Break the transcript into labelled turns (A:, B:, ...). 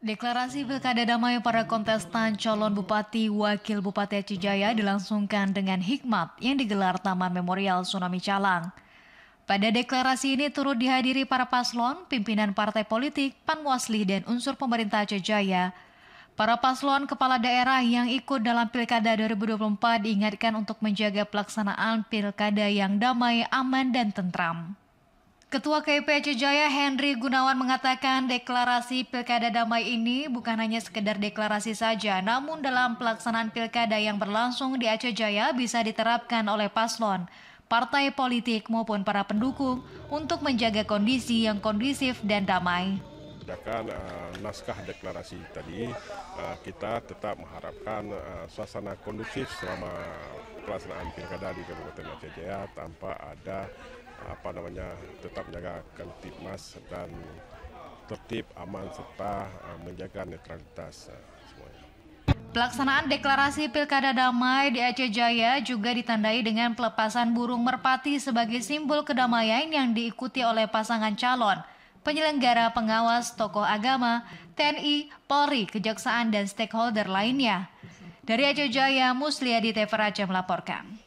A: Deklarasi Pilkada Damai para kontestan calon Bupati Wakil Bupati Aceh Jaya dilangsungkan dengan hikmat yang digelar Taman Memorial Tsunami Calang. Pada deklarasi ini turut dihadiri para paslon, pimpinan partai politik, panwasli, dan unsur pemerintah Aceh Jaya. Para paslon kepala daerah yang ikut dalam Pilkada 2024 diingatkan untuk menjaga pelaksanaan Pilkada yang damai, aman, dan tentram. Ketua KIP Aceh Jaya Henry Gunawan mengatakan deklarasi Pilkada Damai ini bukan hanya sekedar deklarasi saja, namun dalam pelaksanaan Pilkada yang berlangsung di Aceh Jaya bisa diterapkan oleh paslon, partai politik maupun para pendukung untuk menjaga kondisi yang kondusif dan damai.
B: Berdasarkan naskah deklarasi tadi, kita tetap mengharapkan suasana kondusif selama pelaksanaan pilkada di Kabupaten Aceh Jaya tanpa ada tetap menjaga Kamtibmas dan tertib, aman serta menjaga netralitas semuanya.
A: Pelaksanaan deklarasi Pilkada Damai di Aceh Jaya juga ditandai dengan pelepasan burung merpati sebagai simbol kedamaian yang diikuti oleh pasangan calon, penyelenggara, pengawas, tokoh agama, TNI, Polri, Kejaksaan, dan stakeholder lainnya. Dari Aceh Jaya, Musliadi TV Raja melaporkan.